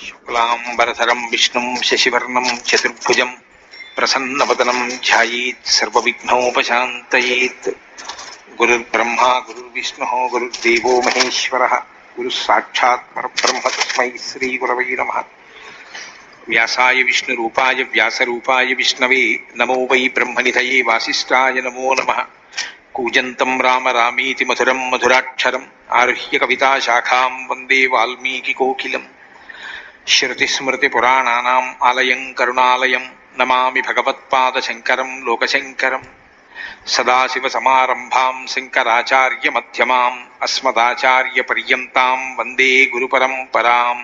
శుక్లాంబరధరం విష్ణుం శశివర్ణం చతుర్భుజం ప్రసన్నవదనం ధ్యాయేత్ సర్వవిఘ్నోపశాంతయేత్. గురుర్బ్రహ్మా గురుర్విష్ణుః గురుర్దేవో మహేశ్వరః గురుః సాక్షాత్ పరబ్రహ్మ తస్మై శ్రీ గురవై నమః. వ్యాసాయ విష్ణురూపాయ వ్యాసరూపాయ విష్ణవే నమో వై బ్రహ్మనిధయే వాసిష్ఠాయ నమో నమః. కూజంతం రామ రామీతి మధురం మధురాక్షరం ఆరుహ్య కవితాశాఖాం వందే వాల్మీకికోకిలం. శృతిస్మృతిపురాణానాం ఆలయం కరుణాలయం నమామి భగవత్పాదశంకరం లోకశంకరం. సదాశివసమారంభాం శంకరాచార్యమధ్యమాం అస్మదాచార్యపర్యంతాం వందే గురుపరంపరాం.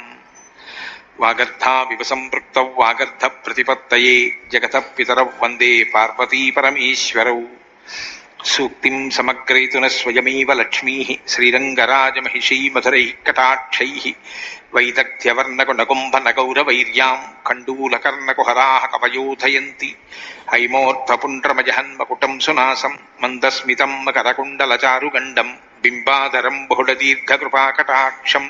వాగర్ధావివ సంపృక్తౌ వాగర్ధప్రతిపత్తయే జగతః పితరౌ వందే పార్వతీపరమేశ్వరౌ. సూక్తిం సమగ్రయతున స్వయమేవ లక్ష్మీః శ్రీరంగరాజమహిషీ మధురైః కటాక్షైః. వైదగ్ధ్యవర్ణకునకుంభనగౌరవైర్యాం కండూలకర్ణకుహరాः కవయోధయంతి. హైమోర్ధ్వపుండ్రమజహన్మకుటం సునాసం మందస్మితం మకరకుండలచారుగండం బింబాధరం బహుళదీర్ఘకృపాకటాక్షం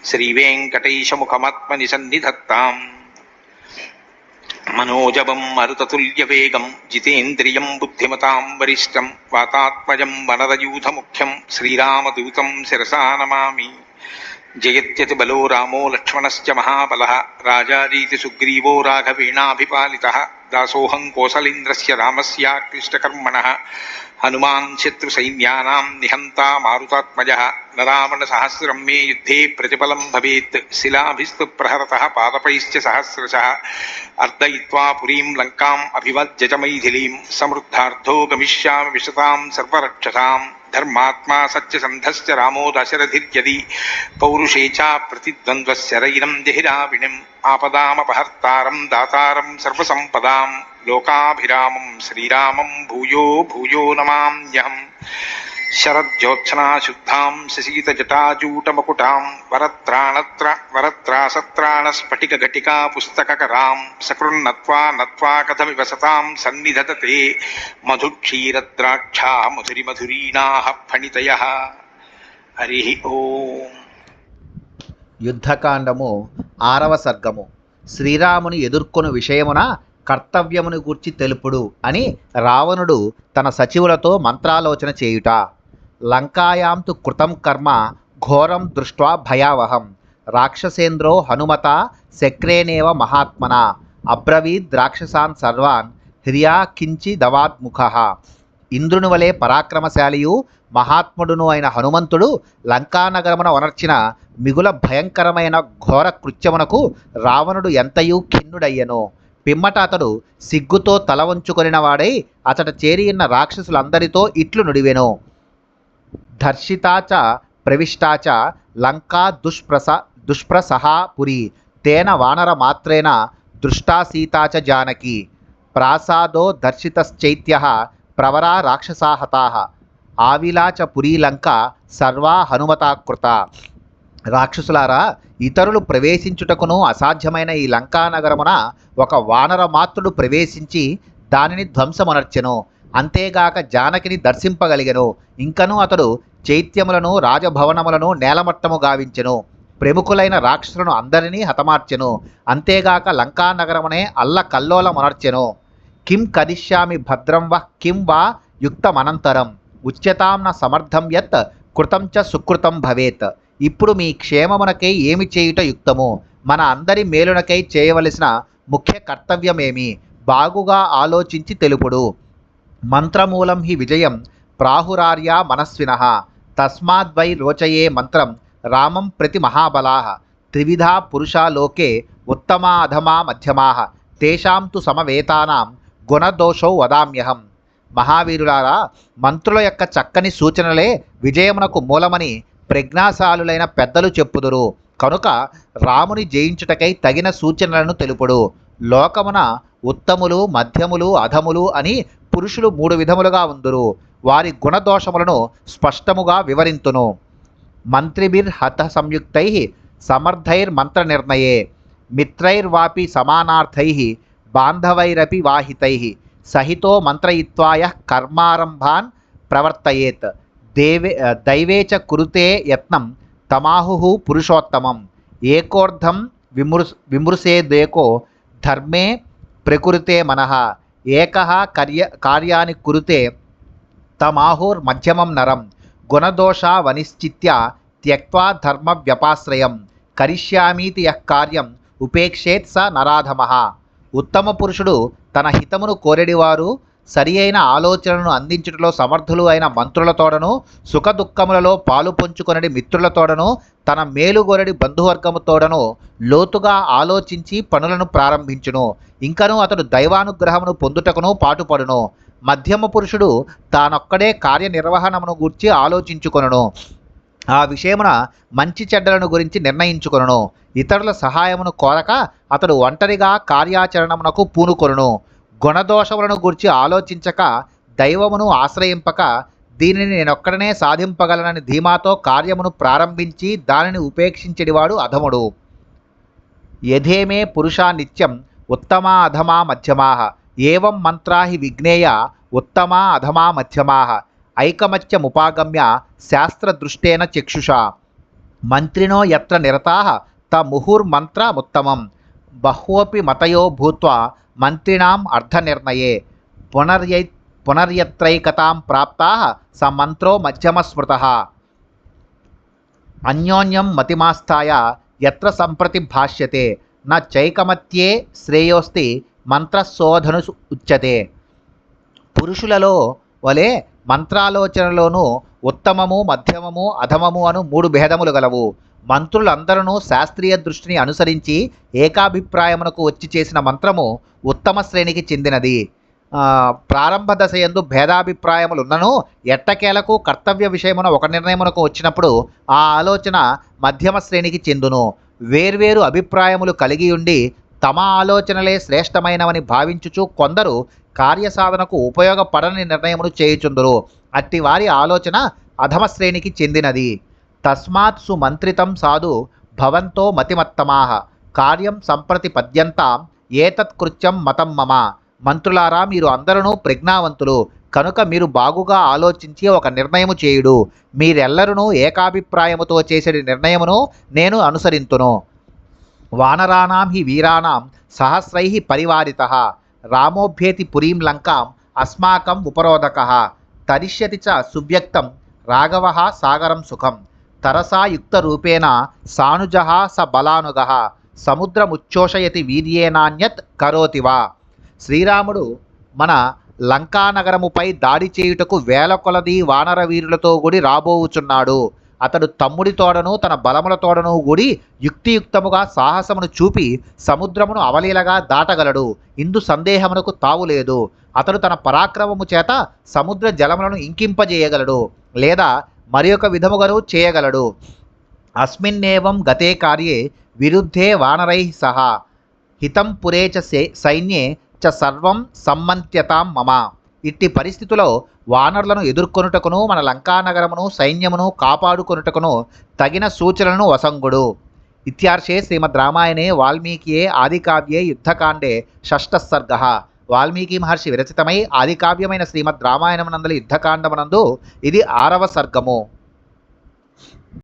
శ్రీవేంకటేశముఖమాత్మని సన్నిధత్తాం. మనోజవం మరుతతుల్యవేగం జితేంద్రియం బుద్ధిమతాం వరిష్టం వాతాత్మజం వనరయూథముఖ్యం శ్రీరామదూతం శిరసా నమామి. జయత్యతి బలో రామో లక్ష్మణశ్చ మహాబలః రాజారీతి సుగ్రీవో రాఘవేణాభిపాలితః. దాసోహం కోసలేంద్రస్య రామస్యాక్లిష్టకర్మణః హనుమాన్ శత్రుసైన్యానాం నిహంతా మారుతాత్మజః. నరావణసహస్రం మే యుద్ధే ప్రతిఫలం భవేత్ శిలాభిస్తు ప్రహరతః పాదపైశ్చ సహస్రశః. అర్దయిత్వా పురీం లంకాం అభివజ్య చ మైథిలీం సమృద్ధార్థో గమిష్యామి విశతాం సర్వరక్షసాం. ధర్మాత్మా సత్యసంధశ్చ రామో దశరథిర్యది పౌరుషే చ ప్రతిద్వంద్వశరైరం జహిరావిణిం. ఆపదామపహర్తారం దాతారం సర్వసంపదాం లోకాభిరామం శ్రీరామం భూయో భూయో నమామ్యహం. శరజ్యోత్సనాశుద్ధాం శశీతజటాజూటమకుటాం వరత్రాసత్రాణస్ఫటికఘటికా పుస్తకకరాం. సకృన్నత్వా నత్వా కథమివ సతాం సన్నిధతతే మధుక్షీరద్రాక్షా మధురిమధురీణాః ఫణితయః. హరి ఓం. యుద్ధకాండము 6వ సర్గము. శ్రీరాముని ఎదుర్కొను విషయమున కర్తవ్యమును గూర్చి తెలుపుడు అని రావణుడు తన సచివులతో మంత్రాలోచన చేయుట. లంకాయాం తు కృతం కర్మ ఘోరం దృష్ట్వా భయావహం రాక్షసేంద్రో హనుమత శక్రేనేవ మహాత్మన అబ్రవీద్ రాక్షసాన్ సర్వాన్ హ్రియా కించిదవాద్ముఖః. ఇంద్రుని వలె పరాక్రమశాలియు మహాత్ముడును అయిన హనుమంతుడు లంకానగరమున వనర్చిన మిగుల భయంకరమైన ఘోర కృత్యమునకు రావణుడు ఎంతయూ ఖిన్నుడయ్యను. పిమ్మట అతడు సిగ్గుతో తల వంచుకొనిన వాడై అతడు చేరియున్న రాక్షసులందరితో ఇట్లు నుడివెను. దర్శితాచ ప్రవిష్టాచ లంకా దుష్ప్రసహా పురి తేన వానర మాత్రేణ దృష్టా సీతాచ జానకి. ప్రాసాదో దర్శితశ్చైత్యః ప్రవరా రాక్షసా హతాః ఆవిలాచ పురీ లంక సర్వా హనుమతా కృత. రాక్షసులారా, ఇతరులు ప్రవేశించుటకును అసాధ్యమైన ఈ లంకానగరమున ఒక వానరమాత్రుడు ప్రవేశించి దానిని ధ్వంసమనర్చెను. అంతేగాక జానకిని దర్శింపగలిగెను. ఇంకను అతడు చైత్యములను రాజభవనములను నేలమట్టము గావించెను. ప్రముఖులైన రాక్షసులను అందరినీ హతమార్చెను. అంతేగాక లంకానగరమునే అల్లకల్లోలమనర్చెను. కిం కరిష్యామి భద్రం వః కిం వా యుక్తమనంతరం ఉచ్యతాం న సమర్థం యత్ కృతం చ సుకృతం భవేత్. ఇప్పుడు మీ క్షేమమునకై ఏమి చేయుట యుక్తము? మన అందరి మేలునకై చేయవలసిన ముఖ్య కర్తవ్యమేమి? బాగుగా ఆలోచించి తెలుపుడు. మంత్రమూలం హి విజయం ప్రాహురార్యా మనస్వినః తస్మాద్వై రోచయే మంత్రం రామం ప్రతి మహాబలాః. త్రివిధా పురుషా లోకే ఉత్తమా అధమా మధ్యమాః తేషాం తు సమవేతానాం గుణదోషౌ వదామ్యహం. మహావీరులారా, మంత్రుల యొక్క చక్కని సూచనలే విజయమునకు మూలమని ప్రజ్ఞాశాలులైన పెద్దలు చెప్పుదురు. కనుక రాముని జయించుటకై తగిన సూచనలను తెలుపుడు. లోకమున ఉత్తములు మధ్యములు అధములు అని పురుషులు 3 విధములుగా ఉందురు. వారి గుణదోషములను స్పష్టముగా వివరింతును. మంత్రిభిర్హత సంయుక్తై సమర్థైర్మంత్ర నిర్ణయే మిత్రైర్వాపి సమానార్థై బాంధవైరపి వాహితై సహితో మంత్రయిత్వాయ కర్మారంభాన్ ప్రవర్తయేత్. దైవే చ కురుతే యత్నం తమాహు పురుషోత్తమం. ఏకోర్ధం విమృశేదేకో ధర్మే ప్రకృతే మనః ఏకః కార్యాని కురుతే తమాహుర్మధ్యమం నరం గుణదోషా వనిశ్చిత్య త్యక్వా ధర్మ వ్యపాశ్రయం కరిష్యామీతి యః కార్యం ఉపేక్షేత్ స నరాధమః. ఉత్తమ పురుషుడు తన హితమును కోరెడివారు, సరి అయిన ఆలోచనలను అందించుటలో సమర్థులు అయిన మంత్రులతోడను, సుఖదుఖములలో పాలు పంచుకొనడి మిత్రులతోడను, తన మేలుగొరడి బంధువర్గముతోడను లోతుగా ఆలోచించి పనులను ప్రారంభించును. ఇంకను అతడు దైవానుగ్రహమును పొందుటకును పాటుపడును. మధ్యమ పురుషుడు తానొక్కడే కార్యనిర్వహణమును గూర్చి ఆలోచించుకొనును. ఆ విషయమున మంచి చెడ్డలను గురించి నిర్ణయించుకొనును. ఇతరుల సహాయమును కోరక అతడు ఒంటరిగా కార్యాచరణమునకు పూనుకొనును. గుణదోషములను గురించి ఆలోచించక దైవమును ఆశ్రయింపక దీనిని నేనొక్కడనే సాధింపగలనని ధీమాతో కార్యమును ప్రారంభించి దానిని ఉపేక్షించెడివాడు అధముడు. యథేమే పురుషా నిత్యం ఉత్తమా అధమా మధ్యమాః ఏవం మంత్రాహి విజ్ఞేయ ఉత్తమా అధమా మధ్యమాః ఐకమత్యముపాగమ్య శాస్త్రదృష్టేన చక్షుషా మంత్రినో యత్ర నిరతాః తముహుర్మంత్రముత్తమం బహ్వోపి మతయో భూత్వా మంత్రిణాం అర్థనిర్ణయే పునర్యత్రైకతాం ప్రాప్తాః స మంత్రో మధ్యమస్మృతః అన్యోన్యం మతిమాస్థాయ యత్ర సంప్రతి భాష్యతే న చైకమత్యే శ్రేయోస్తి మంత్రశోధను ఉచ్యతే. పురుషులలో వలె మంత్రాలోచనలోనూ ఉత్తమము, మధ్యమము, అధమము అను 3 భేదములు గలవు. మంత్రులందరూ శాస్త్రీయ దృష్టిని అనుసరించి ఏకాభిప్రాయమునకు వచ్చి చేసిన మంత్రము ఉత్తమ శ్రేణికి చెందినది. ప్రారంభ దశయందు భేదాభిప్రాయములున్నను ఎట్టకేలకు కర్తవ్య విషయమున ఒక నిర్ణయమునకు వచ్చినప్పుడు ఆ ఆలోచన మధ్యమ శ్రేణికి చెందును. వేర్వేరు అభిప్రాయములు కలిగి ఉండి తమ ఆలోచనలే శ్రేష్టమైనవని భావించుచు కొందరు కార్యసాధనకు ఉపయోగపడని నిర్ణయమును చేయుచుందురు. అట్టి వారి ఆలోచన అధమ శ్రేణికి చెందినది. తస్మాత్ సుమంత్రితం సాధు భవంతో మతిమత్తమాః కార్యం సంప్రతి పద్యంతాం ఏతత్కృత్యం మతం మమ. మంత్రులారా, మీరు అందరూ ప్రజ్ఞావంతులు కనుక మీరు బాగుగా ఆలోచించి ఒక నిర్ణయము చేయుడు. మీరెల్లరూ ఏకాభిప్రాయముతో చేసేది నిర్ణయమును నేను అనుసరింతును. వానరాణాం హి వీరాణాం సహస్రైః పరివారితః రామోభ్యేతి పురీం లంకాం అస్మాకం ఉపరోధకః తరిష్యతి చ సువ్యక్తం రాఘవః సాగరం సుఖం తరసా యుక్తరూపేణ సానుజః స బలానుగః సముద్రముచ్చోషయతి వీర్యేనాన్యత్ కరోతి వా. శ్రీరాముడు మన లంకానగరముపై దాడి చేయుటకు వేల కొలది వానర వీరులతో కూడి రాబోవుచున్నాడు. అతడు తమ్ముడితోడను తన బలములతోడను కూడి యుక్తియుక్తముగా సాహసమును చూపి సముద్రమును అవలీలగా దాటగలడు. ఇందు సందేహమునకు తావులేదు. అతడు తన పరాక్రమము చేత సముద్ర జలములను ఇంకింపజేయగలడు లేదా మరి ఒక విధముగాను చేయగలడు. అస్మిన్నేవం గతే కార్యే విరుద్ధే వానరైః సహా హితం పురే చ సైన్యే చ సర్వం సమ్మంత్యతాం మమ. ఇట్టి పరిస్థితిలో వానరులను ఎదుర్కొనుటకును మన లంకానగరమును సైన్యమును కాపాడుకొనుటకును తగిన సూచనలను వసంగుడు. ఇత్యార్షే శ్రీమద్ రామాయణే వాల్మీకియే ఆదికావ్యే యుద్ధకాండే షష్ఠः సర్గः. వాల్మీకి మహర్షి విరచితమై ఆదికావ్యమైన శ్రీమద్ రామాయణమునందలి యుద్ధకాండమునందు ఇది 6వ సర్గము.